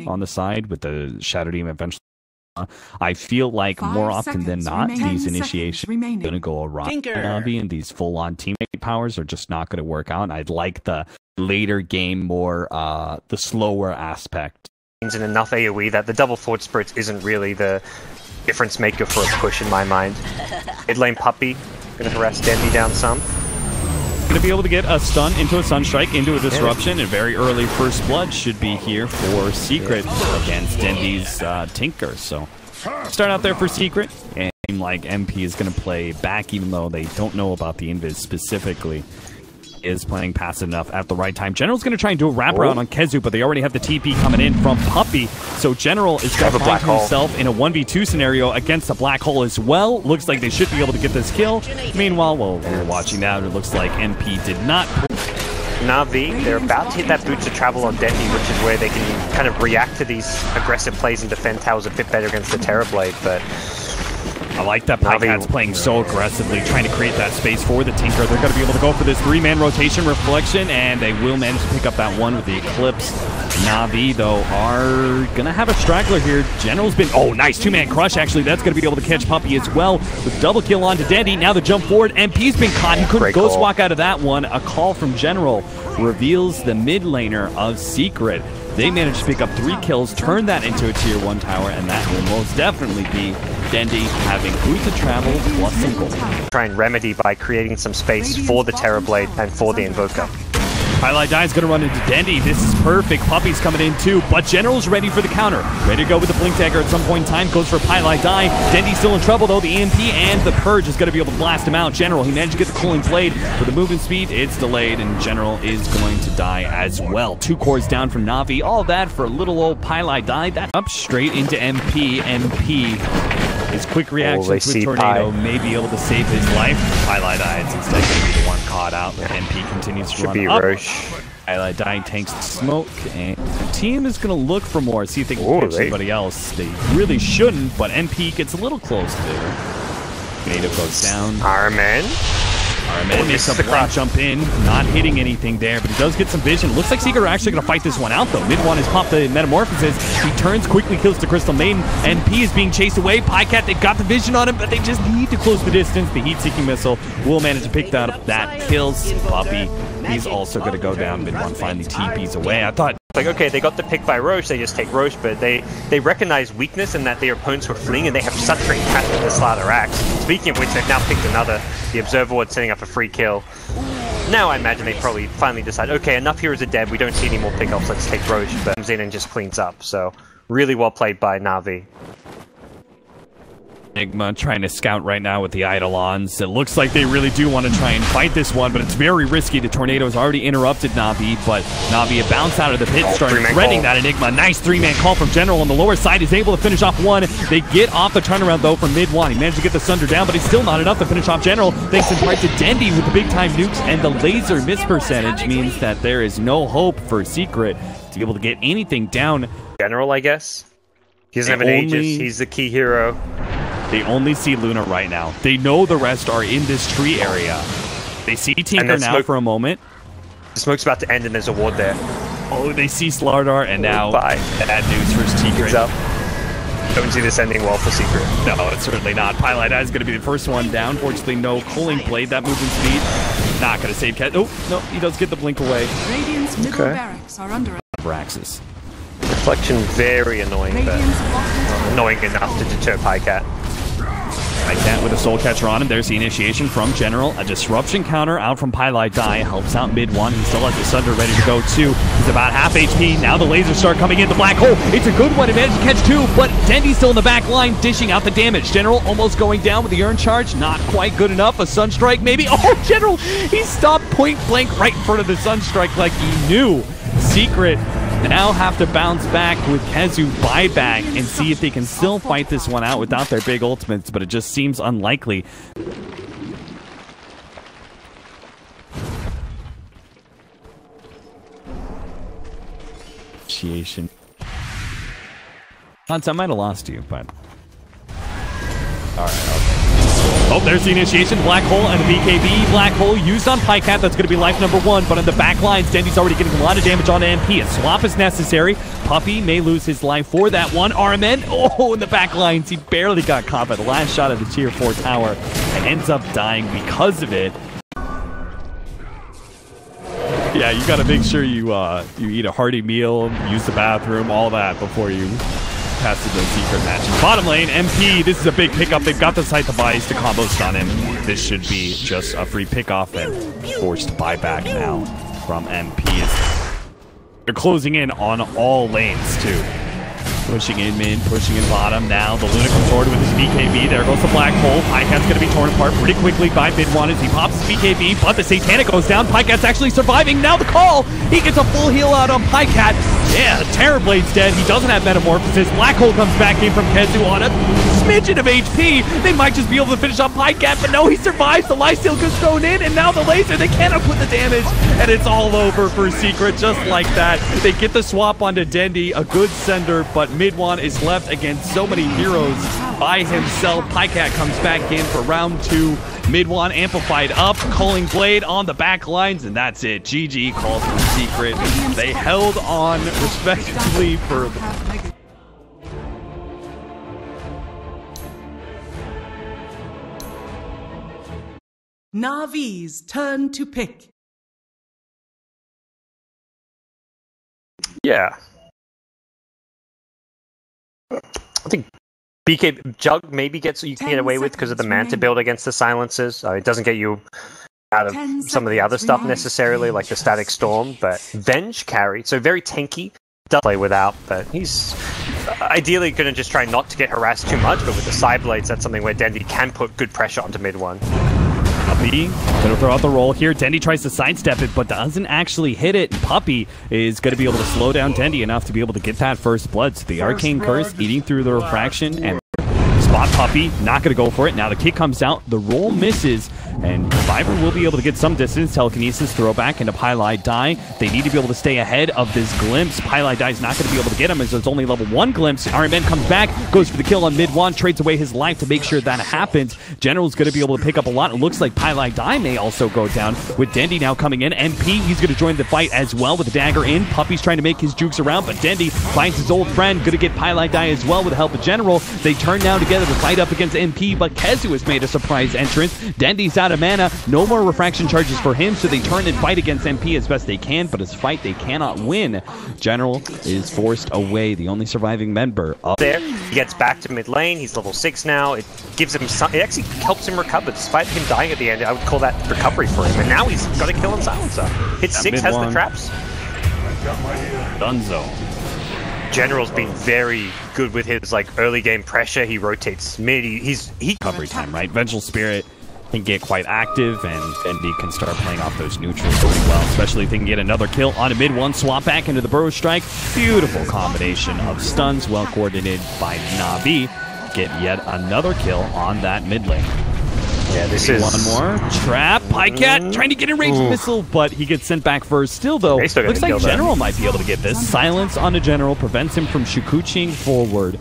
on the side with the Shadow Demon eventually. I feel like more often than not, these initiations are going to go around Navi, and these full-on teammate powers are just not going to work out. I'd like the later game more, the slower aspect. In enough AoE that the double forward spirits isn't really the difference maker for a push in my mind. Mid lane Puppy gonna harass Dendi down some. Gonna be able to get a stun into a Sunstrike, into a disruption, and very early first blood should be here for Secret against Dendi's Tinker. So start out there for Secret, and like MP is gonna play back, even though they don't know about the invis specifically. Is playing passive enough at the right time. General's going to try and do a wraparound on Kezu, but they already have the TP coming in from Puppy. So General is going to find himself in a 1v2 scenario against a black hole as well. Looks like they should be able to get this kill. Meanwhile, while we're watching that, it looks like MP did not. Na'Vi, they're about to hit that Boots of Travel on Dendi, which is where they can kind of react to these aggressive plays and defend towers a bit better against the Terrorblade, but I like that Pycat's playing so aggressively, trying to create that space for the Tinker. They're going to be able to go for this 3-man rotation reflection, and they will manage to pick up that one with the Eclipse. Na'Vi, though, are going to have a straggler here. General's been... Oh, nice 2-man crush, actually. That's going to be able to catch Puppy as well. With double kill onto Dendi. Now the jump forward. MP's been caught. He couldn't ghost walk out of that one. A call from General reveals the mid laner of Secret. They managed to pick up 3 kills, turn that into a tier 1 tower, and that will most definitely be Dendi having Boots of Travel plus some gold. Try and remedy by creating some space for the Terrorblade and for the Invoker. Highlight Die is going to run into Dendi. This is perfect. Puppy's coming in too, but General's ready for the counter. Ready to go with the Blink Dagger at some point in time. Goes for Highlight Die. Dendi's still in trouble though. The EMP and the Purge is going to be able to blast him out. General, he managed to get the Cooling Blade. For the movement speed, it's delayed, and General is going to die as well. 2 cores down from Na'Vi. All that for a little old Highlight Die. That up straight into MP. MP. His quick reaction with Tornado may be able to save his life. Highlight Die is instead going to be the one caught out. MP continues to run up. Highlight Die tanks the smoke, and the team is going to look for more, see if they can catch somebody else. They really shouldn't, but MP gets a little close there. Tornado goes down. Armin makes a blind jump in, not hitting anything there, but he does get some vision. Looks like Secret are actually going to fight this one out, though. Mid one has popped the Metamorphosis. He turns, quickly kills the Crystal Maiden. MP is being chased away. Pycat, they've got the vision on him, but they just need to close the distance. The Heat-Seeking Missile will manage to pick that up. That kills Puppy. He's also going to go down. Mid one finally TPs away. I thought... Like, okay, they got the pick by Roche, they just take Roche, but they recognize weakness in that their opponents were fleeing, and they have such great pattern with the Slaughter Axe. Speaking of which, they've now picked another. The Observer Ward setting up a free kill. Now I imagine they probably finally decide, okay, enough heroes are dead, we don't see any more pickups, let's take Roche, but comes in and just cleans up. So, really well played by Na'Vi. Enigma trying to scout right now with the Eidolons. It looks like they really do want to try and fight this one, but it's very risky. The Tornado has already interrupted Na'Vi, but Na'Vi a bounce out of the pit, starting threading that Enigma. Nice 3-man call from General on the lower side. He's able to finish off one. They get off the turnaround, though, from mid one. He managed to get the Sunder down, but it's still not enough to finish off General, thanks in part to Dendi with the big-time nukes, and the laser miss percentage means that there is no hope for Secret to be able to get anything down. General, I guess? He doesn't have an Aegis. He's the key hero. They only see Luna right now. They know the rest are in this tree area. They see Tinker now for a moment. The smoke's about to end and there's a ward there. Oh, they see Slardar, and now bad news for Secret. Don't see this ending well for Secret. No, it's certainly not. Pylight is going to be the first one down. Fortunately, no Cooling Blade. That movement speed not going to save Cat. Oh, no, he does get the blink away. Radiant's middle barracks are under Braxis. Reflection very annoying, but annoying enough to deter Pycat. Pycat with a Soul Catcher on him. There's the initiation from General. A disruption counter out from Pylight Die. Helps out mid one. He still has the Sunder ready to go too. He's about half HP. Now the lasers start coming in. The black hole. It's a good one. He managed to catch 2, but Dendi's still in the back line, dishing out the damage. General almost going down with the Urn Charge. Not quite good enough. A Sunstrike maybe. Oh, General! He stopped point blank right in front of the Sunstrike like he knew. Secret now have to bounce back with Kezu buyback and see if they can still fight this one out without their big ultimates, but it just seems unlikely. Initiation. Hans, I might have lost you, but... Alright, okay. Oh, there's the initiation. Black Hole and a BKB. Black Hole used on Pycat. That's going to be life number 1. But on the back lines, Dendi's already getting a lot of damage on MP. A swap is necessary. Puppy may lose his life for that one. RMN, oh, in the back lines, he barely got caught by the last shot of the tier 4 tower and ends up dying because of it. Yeah, you got to make sure you eat a hearty meal, use the bathroom, all that before you pass to those secret matches. Bottom lane, MP, this is a big pickup. They've got the scythe of ice to combo stun him. This should be just a free pickoff and forced buyback now from MP. They're closing in on all lanes, too. Pushing in mid, pushing in bottom. Now the Luna comes forward with his BKB. There goes the Black Hole. Pycat's going to be torn apart pretty quickly by mid-1 as he pops his BKB, but the Satanic goes down. Pycat's actually surviving. Now the call. He gets a full heal out on Pycat. Yeah, Terrorblade's dead. He doesn't have Metamorphosis. Black Hole comes back in from Kezu on a smidgen of HP. They might just be able to finish off Pycat, but no, he survives. The lifesteal goes thrown in, and now the laser. They cannot put the damage, and it's all over for Secret just like that. They get the swap onto Dendi, a good sender, but mid-1 is left against so many heroes by himself. Pycat comes back in for round 2. Mid-1 amplified up, calling Blade on the back lines, and that's it. GG calls from Secret. They held on respectively for Navi's turn to pick. Yeah. I think BK Jug maybe gets you can get away with because of the Manta build against the silences. It doesn't get you out of some of the other stuff necessarily, like the Static Storm, but Venge carry, so very tanky. Does play without, but he's ideally going to just try not to get harassed too much, but with the side blades, that's something where Dendi can put good pressure onto mid-1. Puppy gonna throw out the roll here. Dendi tries to sidestep it, but doesn't actually hit it. Puppy is gonna be able to slow down Dendi enough to be able to get that first blood. So the Arcane Curse eating through the refraction and spot Puppy, not gonna go for it. Now the kick comes out, the roll misses, and Survivor will be able to get some distance. Telekinesis, throw back into Pylai Die. They need to be able to stay ahead of this glimpse. Pylai Die is not going to be able to get him as it's only level 1 glimpse. RMN comes back, goes for the kill on mid-1, trades away his life to make sure that happens. General's going to be able to pick up a lot. It looks like Pylai Die may also go down with Dendi now coming in. MP, he's going to join the fight as well with the dagger in. Puppy's trying to make his jukes around, but Dendi finds his old friend. Going to get Pylai Die as well with the help of General. They turn now together to fight up against MP, but Kezu has made a surprise entrance. Dendi's out of mana. No more refraction charges for him, so they turn and fight against MP as best they can, but his fight they cannot win. General is forced away, the only surviving member up there. He gets back to mid lane. He's level 6 now. It gives him some, it actually helps him recover. Despite him dying at the end, I would call that recovery for him. And now he's got to kill on Silencer. Hit 6 has the traps. Dunzo. General's been very good with his early game pressure. He rotates mid. He recovery time, right? Vengeful Spirit can get quite active, and Dendi can start playing off those neutrals really well, especially if they can get another kill on a mid-1, swap back into the Burrow Strike. Beautiful combination of stuns, well coordinated by Navi. Get yet another kill on that mid lane. Yeah, this is one more trap. Pycat trying to get a ranged missile, but he gets sent back first. Still though, looks like General might be able to get this. Silence on a General prevents him from Shukuchiing forward.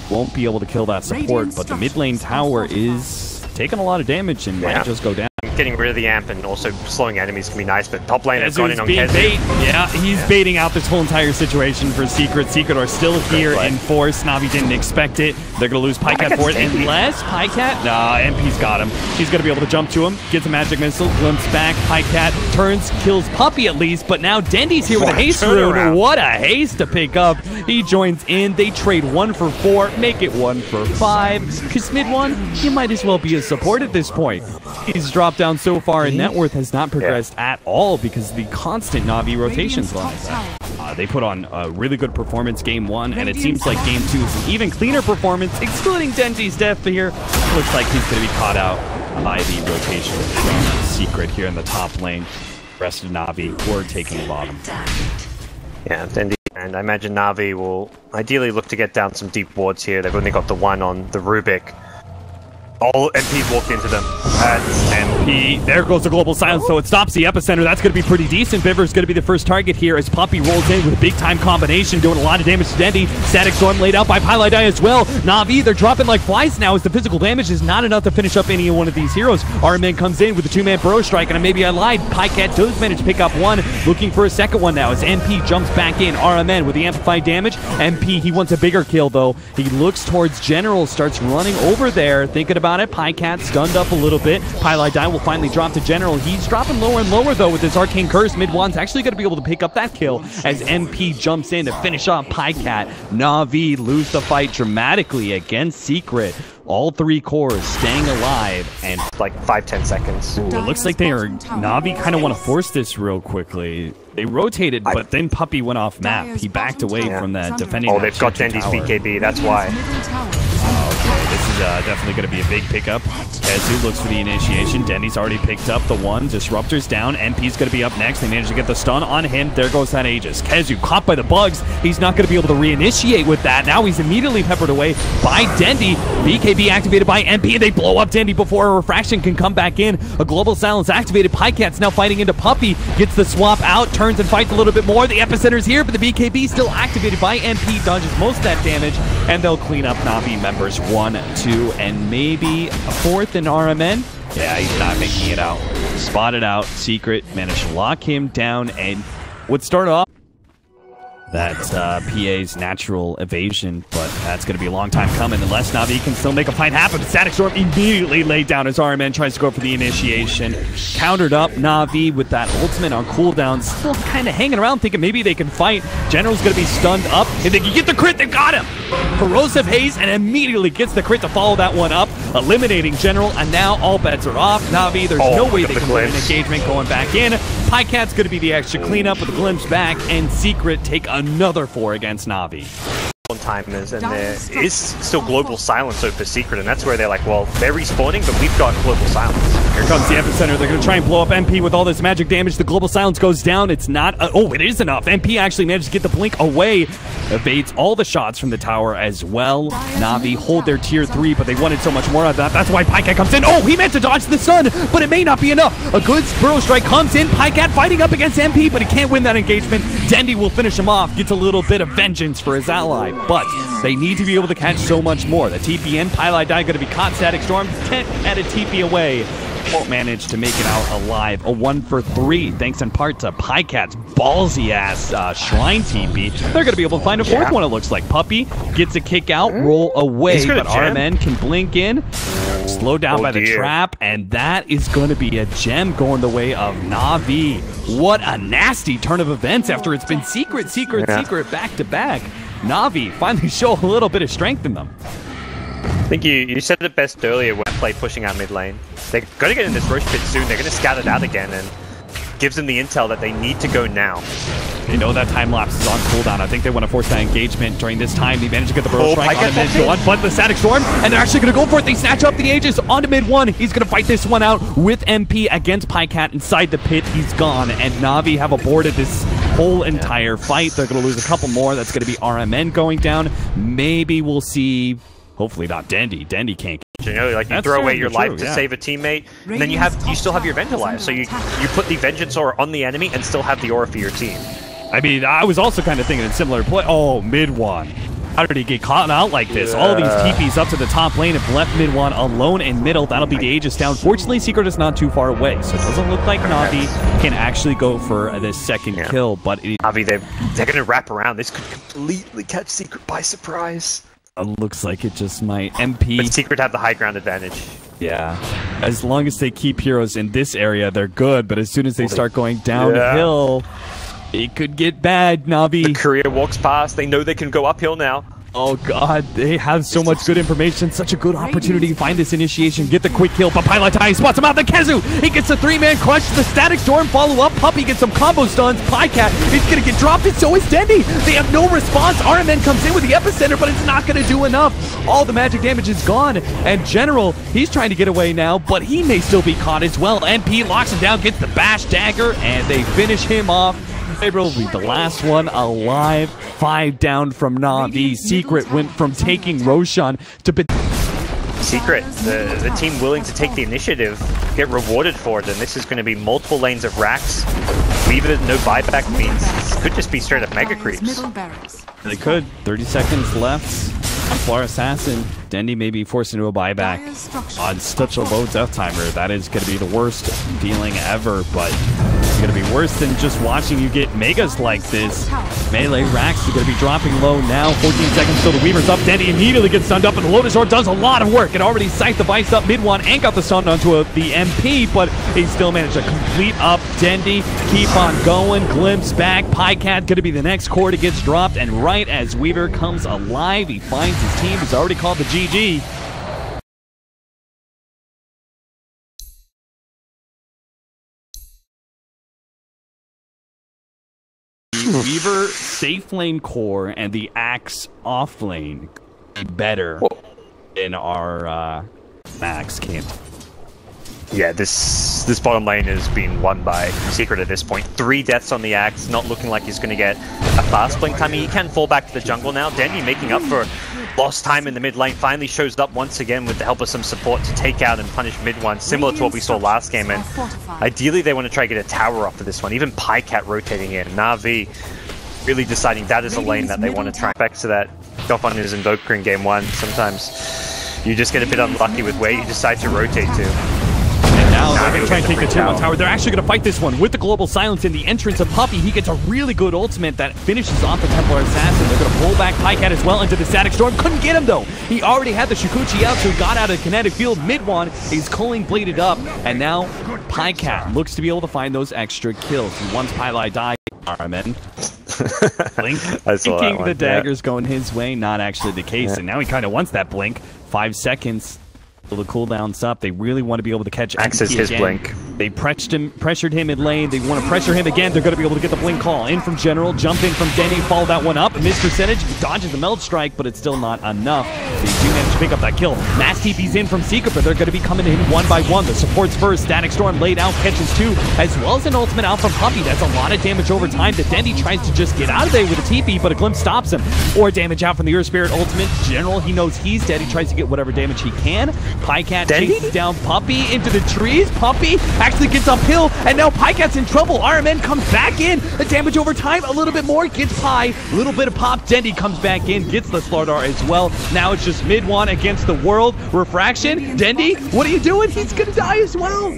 Won't be able to kill that support, but the mid lane tower is taking a lot of damage and might just go down. Getting rid of the amp and also slowing enemies can be nice, but top lane has gone in on Kezu. Yeah, he's baiting out this whole entire situation for Secret. Secret are still here in force. Navi didn't expect it. They're going to lose Pycat for it unless Pycat... Nah, MP's got him. He's going to be able to jump to him, gets a magic missile, glimpse back. Pycat turns, kills Puppy at least, but now Dendi's here with a haste rune. What a haste to pick up. He joins in. They trade 1 for 4, make it 1 for 5. Because mid-1, he might as well be a support at this point. He's dropped down so far, and net worth has not progressed at all because of the constant Navi rotations line. They put on a really good performance game 1, and it seems like game 2 is an even cleaner performance, excluding Dendi's death here. Looks like he's going to be caught out by the rotation from Secret here in the top lane. The rest of Navi were taking the bottom. Yeah, Dendi, and I imagine Navi will ideally look to get down some deep wards here. They've only got the one on the Rubik. All MPs walked into them. MP, there goes the global silence, so it stops the epicenter. That's going to be pretty decent. Viver's going to be the first target here as Puppey rolls in with a big-time combination, doing a lot of damage to Dendi. Static Storm laid out by Pilot Eye as well. Na'Vi, they're dropping like flies now as the physical damage is not enough to finish up any one of these heroes. Armin comes in with a two-man burrow strike, and maybe I lied. Pycat does manage to pick up one, looking for a second one now as MP jumps back in. RMN with the amplified damage. MP, he wants a bigger kill though. He looks towards General, starts running over there, thinking about it. Pycat stunned up a little bit. Pilot Die will finally drop to General. He's dropping lower and lower though with his Arcane Curse. Mid-One's actually going to be able to pick up that kill as MP jumps in to finish off Pycat. Na'Vi lose the fight dramatically against Secret. All three cores staying alive and like 5-10 seconds. Ooh, it looks like they are Na'Vi kind of want to force this real quickly. They rotated, but then Puppey went off map. He backed away from that defending. Oh, they've got Dendi's BKB. That's why. Okay, this is definitely going to be a big pickup. Kezu looks for the initiation. Dendi's already picked up the one. Disruptor's down. MP's going to be up next. They managed to get the stun on him. There goes that Aegis. Kezu caught by the bugs. He's not going to be able to reinitiate with that. Now he's immediately peppered away by Dendi. BKB activated by MP. They blow up Dendi before a refraction can come back in. A global silence activated. Pycat's now fighting into Puppey. Gets the swap out. Turns and fights a little bit more. The epicenter's here, but the BKB still activated by MP. Dodges most of that damage, and they'll clean up Na'Vi members 1, 2, and maybe a fourth in RMN. Yeah, he's not making it out. Spotted out. Secret managed to lock him down and would start off. That's PA's natural evasion, but that's going to be a long time coming unless Na'Vi can still make a fight happen. Static Storm immediately laid down as RMN tries to go for the initiation. Countered up Na'Vi with that ultimate on cooldown, still kind of hanging around thinking maybe they can fight. General's going to be stunned up. If they can get the crit, they've got him! Corrosive Haze and immediately gets the crit to follow that one up, eliminating General, and now all bets are off. Na'Vi, there's no way they can win an engagement going back in. Pycat's going to be the extra cleanup with a glimpse back, and Secret take another 4 against Na'Vi. Timers, and there is still global silence over Secret, and that's where they're like, well, they're respawning, but we've got global silence. Here comes the epicenter. They're going to try and blow up MP with all this magic damage. The global silence goes down. It's not oh, it is enough. MP actually managed to get the blink away, evades all the shots from the tower as well. Na'Vi hold their tier 3, but they wanted so much more of that. That's why Pycat comes in. Oh, he meant to dodge the stun, but it may not be enough. A good burrow strike comes in. Pycat fighting up against MP, but he can't win that engagement. Dendi will finish him off, gets a little bit of vengeance for his ally, but they need to be able to catch so much more. The TP in, Pilot Die going to be caught. Static Storm at a TP away. Won't manage to make it out alive. A 1 for 3, thanks in part to Pycat's ballsy-ass Shrine TP. They're going to be able to find a fourth one, it looks like. Puppey gets a kick out, roll away, but RMN can blink in. Slowed down by the trap, and that is going to be a gem going the way of Na'Vi. What a nasty turn of events after it's been Secret, back-to-back. Na'Vi finally show a little bit of strength in them. I think you said it best earlier when play pushing out mid lane. They're going to get in this Roche pit soon. They're going to scout it out again, and gives them the intel that they need to go now. They know that time lapse is on cooldown. I think they want to force that engagement during this time. They managed to get the burrow strike on mid-1, but the Static Storm, and they're actually going to go for it. They snatch up the Aegis onto mid-1. He's going to fight this one out with MP against Pycat inside the pit. He's gone, and Na'Vi have aborted this whole entire fight. They're going to lose a couple more. That's going to be RMN going down. Maybe we'll see, hopefully not Dendi. Dendi can't. You know, like you throw away your life to save a teammate, and then you still have your Vengeful life. So you put the Vengeance Aura on the enemy and still have the Aura for your team. I mean, I was also kind of thinking a similar play. Oh, mid-1. How did he get caught out like this? All these TPs up to the top lane have left mid-1 alone in middle. That'll be the Aegis down. Fortunately, Secret is not too far away, so it doesn't look like Na'Vi can actually go for this second kill. But Na'Vi, they're going to wrap around. This could completely catch Secret by surprise. Looks like it just might. MP. But Secret have the high ground advantage. Yeah. As long as they keep heroes in this area, they're good. But as soon as they start going downhill, it could get bad, Na'Vi. The courier walks past. They know they can go uphill now. Oh god, they have so much good information, such a good opportunity to find this initiation, get the quick kill, but Pilot Die spots him out, the Kezu! He gets a 3-man crush, the Static Storm follow up, Puppey gets some combo stuns, Pycat is gonna get dropped, and so is Dendi! They have no response, RMN comes in with the epicenter, but it's not gonna do enough! All the magic damage is gone, and General, he's trying to get away now, but he may still be caught as well. NP locks him down, gets the bash dagger, and they finish him off. April will be the last one alive. 5 down from Na'Vi. Secret went from taking Roshan to Secret, the team willing to take the initiative, get rewarded for it, and this is going to be multiple lanes of racks. Weaver, no buyback means this could just be straight up mega creeps. They could. 30 seconds left. Templar Assassin. Dendi may be forced into a buyback on such a low death timer. That is going to be the worst feeling ever, but it's going to be worse than just watching you get megas like this. Melee racks are going to be dropping low now. 14 seconds till the Weaver's up. Dendi immediately gets stunned up, and the Lotus Orb does a lot of work. It already psyched the Vice up mid-one and got the stun onto the MP, but he still managed to complete up Dendi. Keep on going. Glimpse back. Pycat going to be the next core that gets dropped, and right as Weaver comes alive, he finds his team. He's already called the GG. Weaver safe lane core and the Axe off lane better in our Max camp. Yeah, this bottom lane has been won by Secret at this point. 3 deaths on the Axe, not looking like he's going to get a fast blink time. He can fall back to the jungle now. Dendi making up for lost time in the mid lane, finally shows up once again with the help of some support to take out and punish mid one, similar to what we saw last game. And ideally they want to try to get a tower off for this one. Even Pycat rotating in. Na'Vi really deciding that is a lane that they want to try. Back to that Goffon is Invoker in game 1. Sometimes you just get a bit unlucky with where you decide to rotate to. Now they're going to try and take the tier 1 tower. They're actually going to fight this one with the global silence in the entrance of Puppey. He gets a really good ultimate that finishes off the Templar Assassin. They're going to pull back Pycat as well into the Static Storm. Couldn't get him though. He already had the Shukuchi out, so he got out of kinetic field mid-one. He's culling bladed up, and now Pycat looks to be able to find those extra kills. And once Pylai died, Armen. Blink. Thinking the dagger's going his way, not actually the case, and now he kind of wants that blink. 5 seconds. The cooldown's up. They really want to be able to catch Access his blink. They pressured him in lane. They want to pressure him again. They're going to be able to get the blink call. In from General, jump in from Dendi, follow that one up. Missed percentage, dodges the meld strike, but it's still not enough. They do manage to pick up that kill. Mass TP's in from Secret, but they're going to be coming in one by one. The supports first. Static Storm laid out, catches 2, as well as an ultimate out from Puppey. That's a lot of damage over time. The Dendi tries to just get out of there with a TP, but a glimpse stops him. Or damage out from the Earth Spirit ultimate. General, he knows he's dead. He tries to get whatever damage he can. Pycat chases down Puppey into the trees. Puppey actually gets uphill, and now Pycat's in trouble. RMN comes back in. The damage over time, a little bit more, gets Py. A little bit of pop. Dendi comes back in, gets the Slardar as well. Now it's just mid-one against the world. Refraction. Dendi, what are you doing? He's gonna die as well.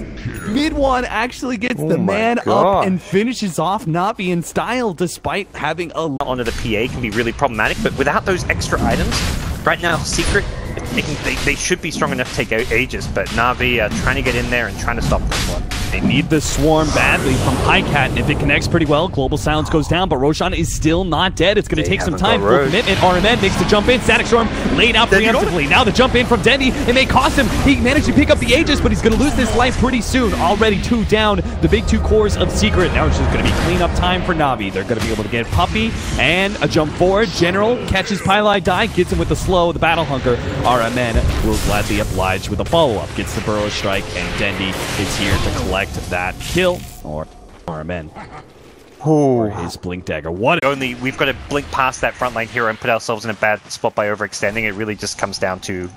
Mid-one actually gets the man up and finishes off Na'Vi in style, despite having a... Onto the PA can be really problematic, but without those extra items, right now, Secret, they should be strong enough to take out Aegis, but Na'Vi are trying to get in there and trying to stop this one. They need the swarm badly from Pycat, and if it connects pretty well, Global Silence goes down, but Roshan is still not dead. It's going to take some time for commitment. RMN makes the jump in. Static Storm laid out preemptively. Now the jump in from Dendi. It may cost him. He managed to pick up the Aegis, but he's going to lose this life pretty soon. Already 2 down. The big 2 cores of Secret. Now it's just going to be cleanup time for Na'Vi. They're going to be able to get Puppey and a jump forward. General catches Pylai die, gets him with the slow, the Battle Hunker. RMN will gladly oblige with a follow-up. Gets the Burrow Strike, and Dendi is here to collect that kill, or RMN. Or his Blink Dagger. We've got to blink past that front line hero and put ourselves in a bad spot by overextending. It really just comes down to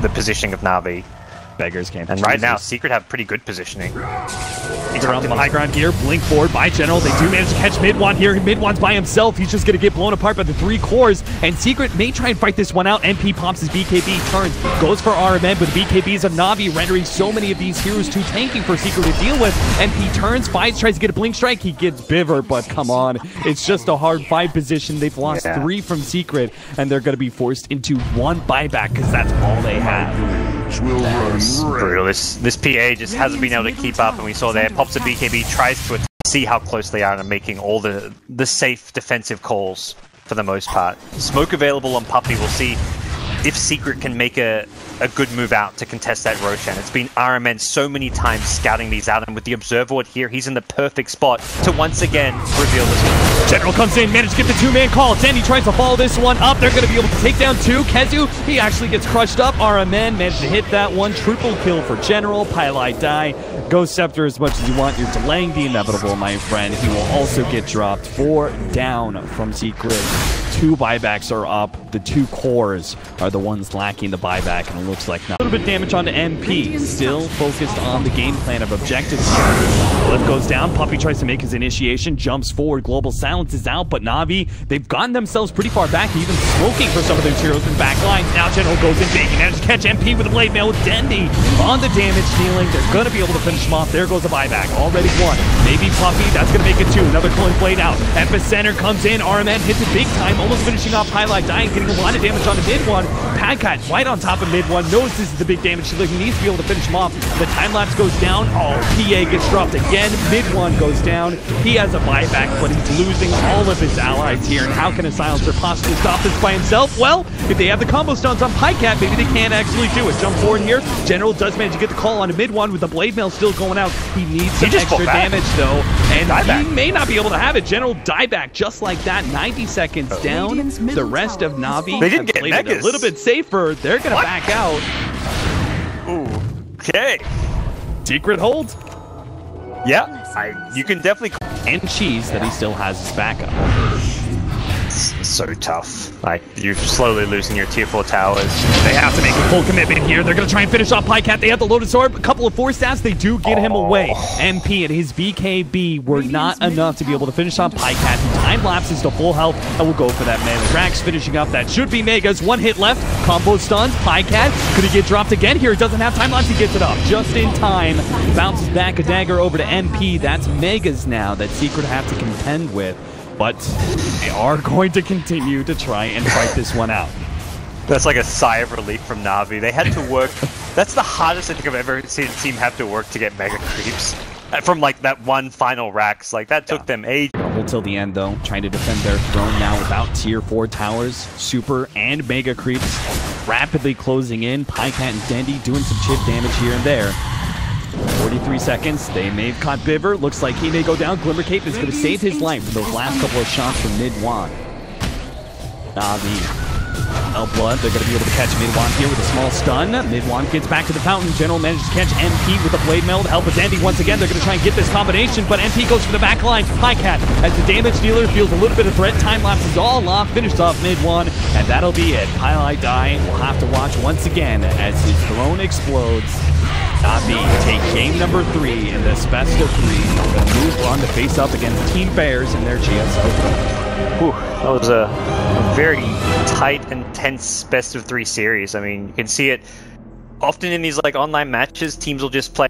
the positioning of Na'Vi. Beggars can't. And right now, Secret have pretty good positioning. He's around the high ground here. Blink forward by General. They do manage to catch Mid-One here. Mid-One's by himself. He's just going to get blown apart by the 3 cores. And Secret may try and fight this one out. MP pops his BKB, turns, goes for RMN, but the BKBs of Na'Vi rendering so many of these heroes too tanky for Secret to deal with. MP turns, fights, tries to get a Blink Strike. He gets Biver, but come on. It's just a hard fight position. They've lost 3 from Secret, and they're going to be forced into 1 buyback because that's all they have. Brutal. This PA just hasn't been able to keep up, and we saw there, pops a BKB, tries to see how close they are and making all the safe defensive calls for the most part. Smoke available on Puppey. We'll see if Secret can make a good move out to contest that Roshan. It's been RMN so many times scouting these out, and with the Observer Ward here, he's in the perfect spot to once again reveal this one. General comes in, managed to get the 2-man call. Dendi tries to follow this one up. They're going to be able to take down 2. Kezu, he actually gets crushed up. RMN managed to hit that one. Triple kill for General. Pylai die. Go Scepter as much as you want. You're delaying the inevitable, my friend. He will also get dropped. 4 down from Secret. 2 buybacks are up. The 2 cores are the ones lacking the buyback, and it looks like now. A little bit damage onto MP. Still focused on the game plan of objectives here. Cliff goes down. Puppy tries to make his initiation, jumps forward. Global Silence is out, but Na'Vi, they've gotten themselves pretty far back, even smoking for some of their heroes in back lines. Now General goes in big. He managed to catch MP with a blade mail with Dendi on the damage dealing. They're going to be able to finish him off. There goes the buyback. Already 1. Maybe Puppy. That's going to make it 2. Another cooling blade out. Epicenter comes in. RMN hits it big time, almost finishing off Highlight Dying, getting a lot of damage on the mid one. Padcat right on top of mid one, knows this is the big damage dealer. He needs to be able to finish him off. The time lapse goes down. Oh, PA gets dropped again. Mid one goes down. He has a buyback, but he's losing all of his allies here. And how can a silencer possibly stop this by himself? Well, if they have the combo stuns on Padcat, maybe they can't actually do it. Jump forward here. General does manage to get the call on a mid one with the blade mail still going out. He needs some extra damage though, and he may not be able to have it. General dieback just like that. 90 seconds down. The rest of Na'Vi have played it a little bit safer. They're gonna back out. Ooh. Okay. Secret hold. Yeah, you can definitely. And Cheese that he still has his backup. So tough. Like, you're slowly losing your tier 4 towers. They have to make a full commitment here. They're going to try and finish off Pycat. They have the loaded sword. A couple of 4 stats. They do get him away. MP and his BKB were not enough to be able to finish off Pycat. Who time lapses to full health and will go for that melee. Rax finishing up. That should be Megas. 1 hit left. Combo stuns. Pycat. Could he get dropped again here? It doesn't have time lapse. He gets it up just in time. Bounces back a dagger over to MP. That's Megas now that Secret have to contend with. But they are going to continue to try and fight this one out. That's like a sigh of relief from Na'Vi. They had to work. That's the hardest I think I've ever seen a team have to work to get mega creeps. From like that one final Rax. Like that took them ages. Hold till the end though, trying to defend their throne now without tier 4 towers, super and mega creeps. Rapidly closing in, Pycat and Dendi doing some chip damage here and there. 43 seconds, they may have caught Biver. Looks like he may go down. Glimmer Cape is going to save his life for those last couple of shots from mid-Wan. Na'Vi. Blood, they're going to be able to catch mid-Wan here with a small stun. Mid-Wan gets back to the fountain. General manages to catch MP with a blade mail to help with Dendi once again. They're going to try and get this combination, but MP goes for the back line. Pycat, as the damage dealer, feels a little bit of threat. Time lapse is all off. Finished off mid-Wan, and that'll be it. Highlight Die will have to watch once again as his throne explodes. Na'Vi take game number 3 in this best of 3. They'll move on to face up against Team Bears in their GSO. Whew, that was a very tight and tense best of 3 series. I mean, you can see it often in these like online matches. Teams will just play